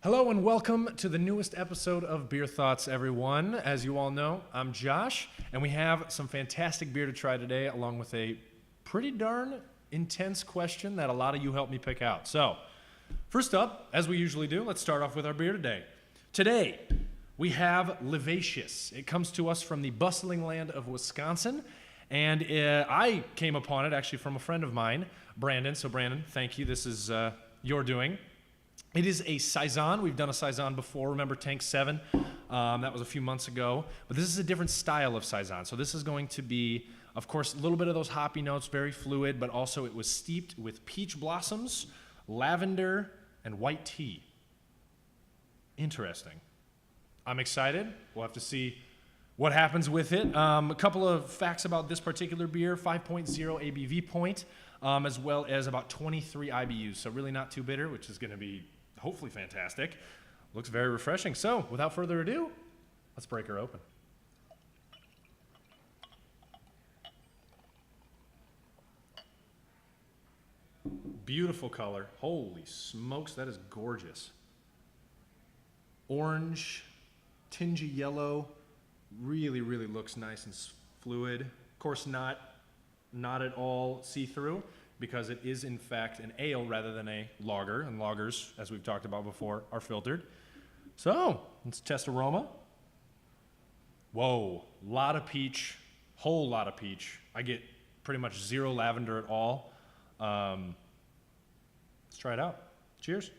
Hello and welcome to the newest episode of Beer Thoughts, everyone. As you all know, I'm Josh, and we have some fantastic beer to try today, along with a pretty darn intense question that a lot of you helped me pick out. So, first up, as we usually do, let's start off with our beer today. Today, we have Livacious. It comes to us from the bustling land of Wisconsin, and I came upon it actually from a friend of mine, Brandon. So, Brandon, thank you. This is your doing. It is a saison. We've done a saison before. Remember Tank 7? That was a few months ago. But this is a different style of saison. So this is going to be, of course, a little bit of those hoppy notes, very fluid, but also it was steeped with peach blossoms, lavender, and white tea. Interesting. I'm excited. We'll have to see what happens with it. A couple of facts about this particular beer: 5.0 ABV point, as well as about 23 IBUs. So really not too bitter, which is going to be hopefully fantastic. Looks very refreshing. So without further ado, let's break her open. Beautiful color. Holy smokes, that is gorgeous. Orange, tingy yellow, really looks nice and fluid. Of course, not at all see-through, because it is in fact an ale rather than a lager, and lagers, as we've talked about before, are filtered. So let's test aroma. Whoa, lot of peach, whole lot of peach. I get pretty much zero lavender at all. Let's try it out. Cheers.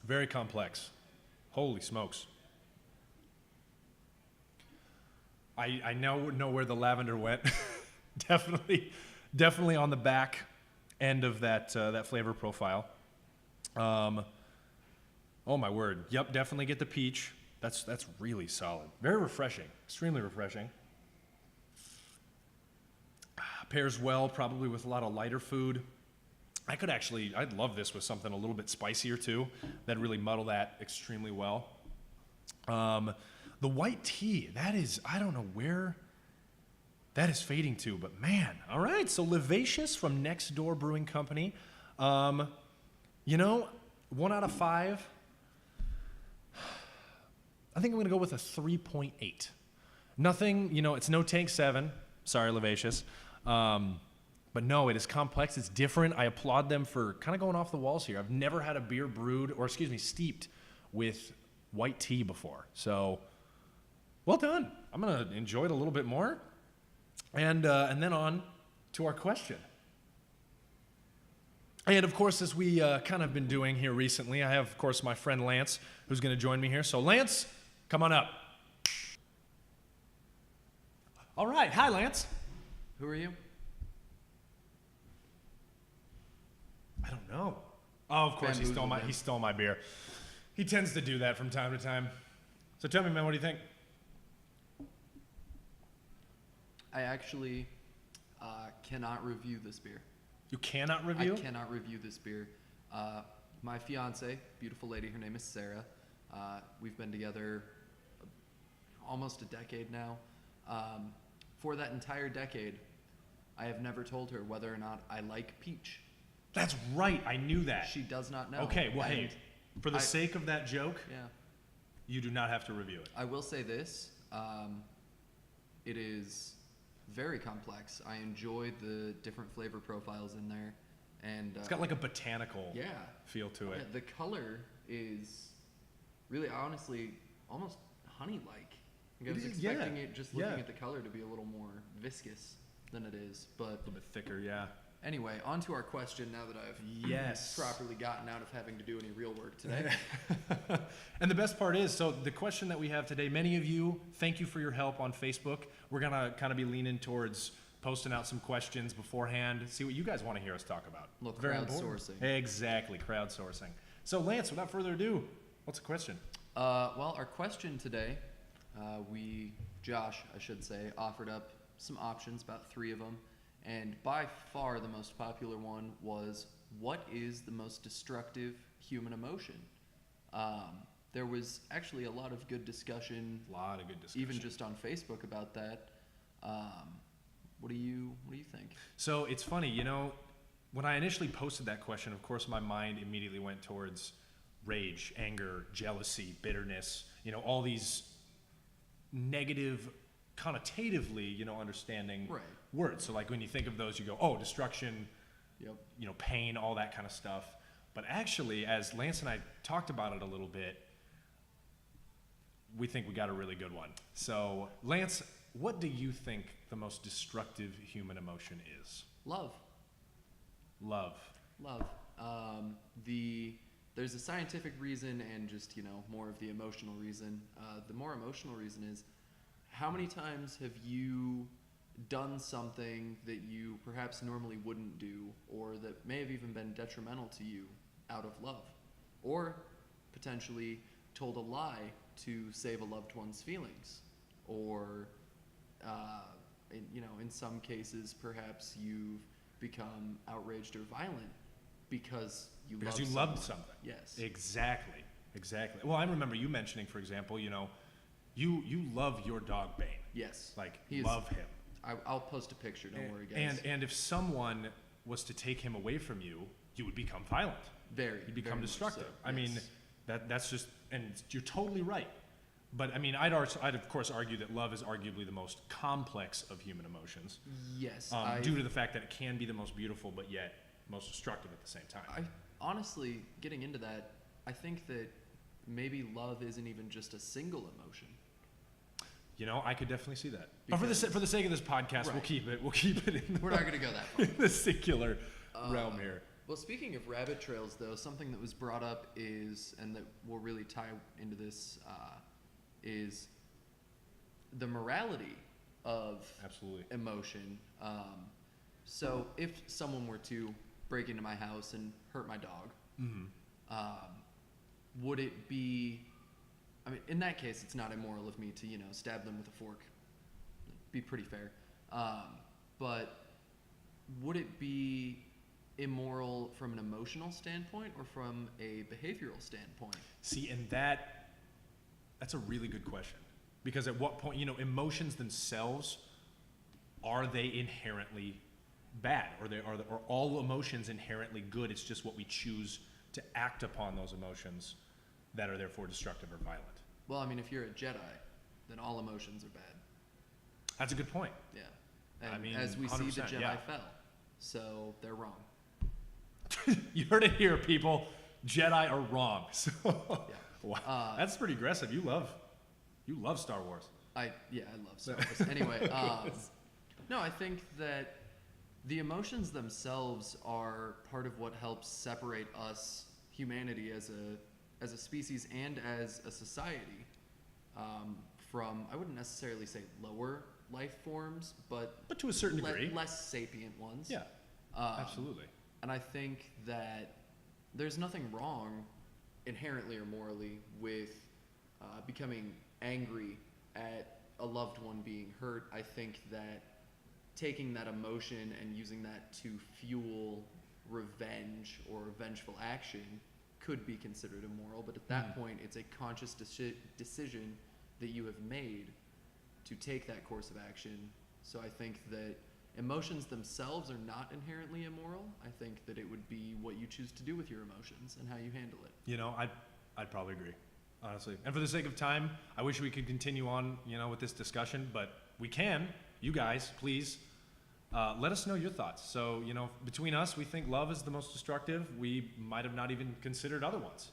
Very complex. Holy smokes. I now know where the lavender went. definitely on the back end of that flavor profile. Oh my word. Yep, definitely get the peach. That's really solid. Very refreshing. Extremely refreshing. Pairs well probably with a lot of lighter food. I'd love this with something a little bit spicier too. That'd really muddle that extremely well. The white tea, I don't know where that is fading to, but man, all right. So Livacious from Next Door Brewing Company. 1 out of 5. I think I'm gonna go with a 3.8. Nothing, it's no Tank 7. Sorry, Livacious. But no, it is complex. It's different. I applaud them for kind of going off the walls here. I've never had a beer steeped with white tea before. So, well done. I'm going to enjoy it a little bit more. And then on to our question. And, of course, as we kind of been doing here recently, I have, of course, my friend Lance, who's going to join me here. So, Lance, come on up. All right. Hi, Lance. Who are you? I don't know. Oh, of course, he stole my beer. He tends to do that from time to time. So tell me, man, what do you think? I actually cannot review this beer. You cannot review? I cannot review this beer. My fiance, beautiful lady, her name is Sarah. We've been together almost a decade now. For that entire decade, I have never told her whether or not I like peach. That's right. I knew that. She does not know. Okay, well, hey, for the sake of that joke, yeah, you do not have to review it. I will say this. It is very complex. I enjoy the different flavor profiles in there. And it's got like a botanical feel to it. Yeah, the color is really, honestly, almost honey-like. I was expecting it, just looking at the color, to be a little more viscous than it is. But a little bit thicker, yeah. Anyway, on to our question now that I've properly gotten out of having to do any real work today. And the best part is, so the question that we have today, many of you, thank you for your help on Facebook. We're going to kind of be leaning towards posting out some questions beforehand, see what you guys want to hear us talk about. Look, crowdsourcing. Exactly, crowdsourcing. So Lance, without further ado, what's the question? Well, our question today, Josh, I should say, offered up some options, about 3 of them. And by far the most popular one was, what is the most destructive human emotion? there was actually a lot of good discussion, A lot of good discussion. even just on Facebook about that. What do you think? So it's funny, you know, when I initially posted that question, of course, my mind immediately went towards rage, anger, jealousy, bitterness, you know, all these negative, connotatively, you know, understanding Right. words. So like when you think of those, you go, oh, destruction, Yep. you know, pain, all that kind of stuff. But actually, as Lance and I talked about it a little bit, we think we got a really good one. So, Lance, what do you think the most destructive human emotion is? Love. Love. Love. There's a scientific reason and just, you know, more of the emotional reason. The more emotional reason is, how many times have you done something that you perhaps normally wouldn't do, or that may have even been detrimental to you out of love, or potentially told a lie to save a loved one's feelings, or in some cases perhaps you've become outraged or violent because you loved something. Yes. Exactly. Well, I remember you mentioning, for example, you know, you love your dog Bane. Yes. Like, He is- love him. I'll post a picture. Don't worry, guys. And if someone was to take him away from you, you would become violent. You'd become very much destructive. so, I mean, yes. that's just, and you're totally right. But I mean, I'd of course argue that love is arguably the most complex of human emotions, Yes. due to the fact that it can be the most beautiful, but yet most destructive at the same time. I honestly, getting into that, I think that maybe love isn't even just a single emotion. You know, I could definitely see that. But for Because- the sake of this podcast, Right. we'll keep it in We're not going to go that far. the singular realm here. Well, speaking of rabbit trails, though, something that was brought up is, and that will really tie into this, is the morality of Absolutely. emotion. So if someone were to break into my house and hurt my dog, would it be, I mean, in that case, it's not immoral of me to, you know, stab them with a fork. Be pretty fair. But would it be immoral from an emotional standpoint or from a behavioral standpoint? See, and that's a really good question. Because at what point, you know, emotions themselves, are they inherently bad? Or all emotions inherently good? It's just what we choose to act upon those emotions that are therefore destructive or violent. Well, I mean, if you're a Jedi, then all emotions are bad. That's a good point. Yeah. And I mean, as we see, the 100%, Jedi yeah. fell. So they're wrong. You heard it here, people. Jedi are wrong. So, Yeah. wow, that's pretty aggressive. You love Star Wars. I love Star Wars. Anyway, no, I think that the emotions themselves are part of what helps separate us, humanity, as a species and as a society, from, I wouldn't necessarily say lower life forms, but But to a certain degree. less sapient ones. Yeah, absolutely. And I think that there's nothing wrong inherently or morally with becoming angry at a loved one being hurt. I think that taking that emotion and using that to fuel revenge or vengeful action could be considered immoral, but at that point it's a conscious decision that you have made to take that course of action. So I think that emotions themselves are not inherently immoral. I think that it would be what you choose to do with your emotions and how you handle it. You know, I'd probably agree, honestly. And for the sake of time, I wish we could continue on, you know, with this discussion, but we can. You guys, please, let us know your thoughts. So, you know, between us, we think love is the most destructive. We might have not even considered other ones.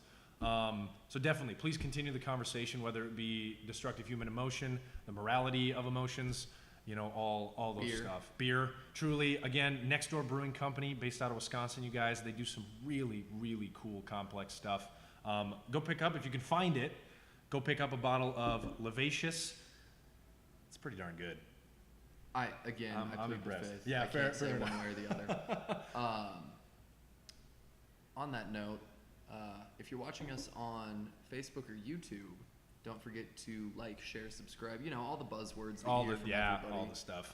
So definitely, please continue the conversation, whether it be destructive human emotion, the morality of emotions, you know, all those Beer. stuff. Beer, truly, again, Next Door Brewing Company, based out of Wisconsin, you guys, they do some really, really cool, complex stuff. Go pick up, if you can find it, go pick up a bottle of Livacious. It's pretty darn good. I I'm plead the impressed. fifth. Yeah, I fair can't say enough. one way or the other. On that note, if you're watching us on Facebook or YouTube, don't forget to like, share, subscribe. You know, all the buzzwords that you hear from everybody. all the stuff.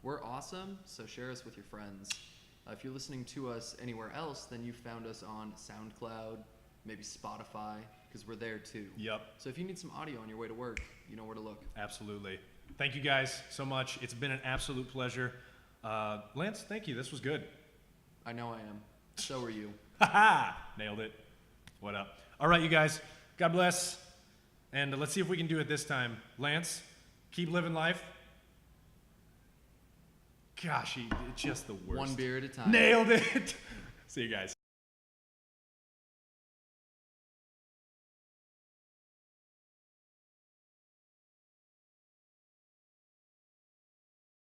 We're awesome, so share us with your friends. If you're listening to us anywhere else, then you found us on SoundCloud, maybe Spotify, because we're there too. Yep. So if you need some audio on your way to work, you know where to look. Absolutely. Thank you guys so much. It's been an absolute pleasure. Lance, thank you. This was good. I know I am. So are you. Ha! Nailed it. What up? All right, you guys. God bless. And let's see if we can do it this time. Lance, keep living life. Gosh, it's just the worst. One beer at a time. Nailed it. See you guys.